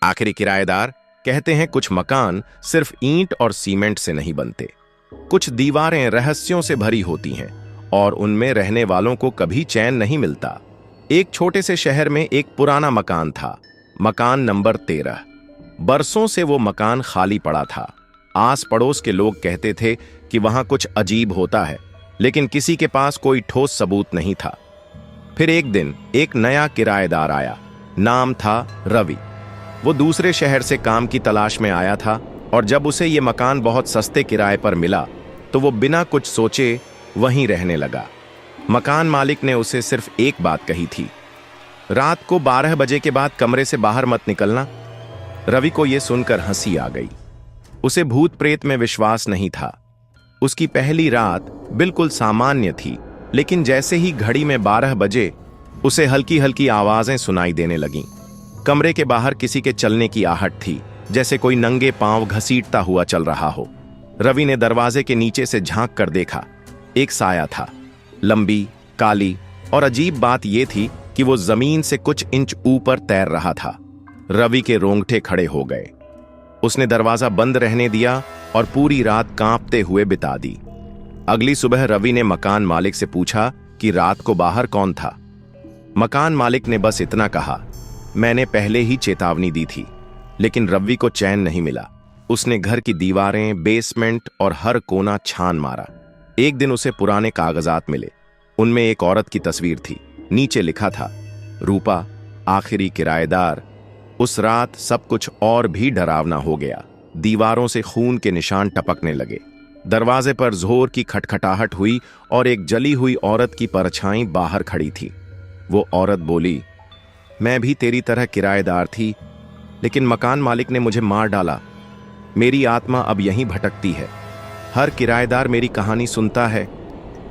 आखिरी किराएदार कहते हैं कुछ मकान सिर्फ ईंट और सीमेंट से नहीं बनते। कुछ दीवारें रहस्यों से भरी होती हैं और उनमें रहने वालों को कभी चैन नहीं मिलता। एक छोटे से शहर में एक पुराना मकान था, मकान नंबर 13। बरसों से वो मकान खाली पड़ा था। आस पड़ोस के लोग कहते थे कि वहां कुछ अजीब होता है, लेकिन किसी के पास कोई ठोस सबूत नहीं था। फिर एक दिन एक नया किराएदार आया। नाम था रवि। वो दूसरे शहर से काम की तलाश में आया था और जब उसे ये मकान बहुत सस्ते किराए पर मिला तो वो बिना कुछ सोचे वहीं रहने लगा। मकान मालिक ने उसे सिर्फ एक बात कही थी, रात को 12 बजे के बाद कमरे से बाहर मत निकलना। रवि को यह सुनकर हंसी आ गई। उसे भूत प्रेत में विश्वास नहीं था। उसकी पहली रात बिल्कुल सामान्य थी, लेकिन जैसे ही घड़ी में 12 बजे उसे हल्की हल्की आवाजें सुनाई देने लगीं। कमरे के बाहर किसी के चलने की आहट थी, जैसे कोई नंगे पांव घसीटता हुआ चल रहा हो। रवि ने दरवाजे के नीचे से झांक कर देखा। एक साया था, लंबी, काली, और अजीब बात यह थी कि वो जमीन से कुछ इंच ऊपर तैर रहा था। रवि के रोंगटे खड़े हो गए। उसने दरवाजा बंद रहने दिया और पूरी रात कांपते हुए बिता दी। अगली सुबह रवि ने मकान मालिक से पूछा कि रात को बाहर कौन था। मकान मालिक ने बस इतना कहा, मैंने पहले ही चेतावनी दी थी। लेकिन रवि को चैन नहीं मिला। उसने घर की दीवारें, बेसमेंट और हर कोना छान मारा। एक दिन उसे पुराने कागजात मिले। उनमें एक औरत की तस्वीर थी। नीचे लिखा था, रूपा, आखिरी किराएदार। उस रात सब कुछ और भी डरावना हो गया। दीवारों से खून के निशान टपकने लगे। दरवाजे पर जोर की खटखटाहट हुई और एक जली हुई औरत की परछाई बाहर खड़ी थी। वो औरत बोली, मैं भी तेरी तरह किराएदार थी, लेकिन मकान मालिक ने मुझे मार डाला। मेरी आत्मा अब यहीं भटकती है। हर किराएदार मेरी कहानी सुनता है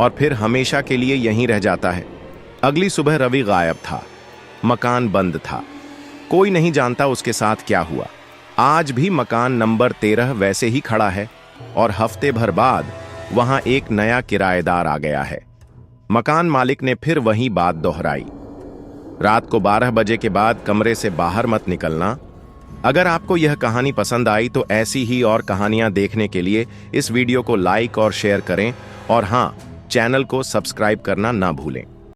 और फिर हमेशा के लिए यहीं रह जाता है। अगली सुबह रवि गायब था। मकान बंद था। कोई नहीं जानता उसके साथ क्या हुआ। आज भी मकान नंबर 13 वैसे ही खड़ा है और हफ्ते भर बाद वहां एक नया किराएदार आ गया है। मकान मालिक ने फिर वही बात दोहराई, रात को 12 बजे के बाद कमरे से बाहर मत निकलना। अगर आपको यह कहानी पसंद आई तो ऐसी ही और कहानियां देखने के लिए इस वीडियो को लाइक और शेयर करें और हां, चैनल को सब्सक्राइब करना ना भूलें।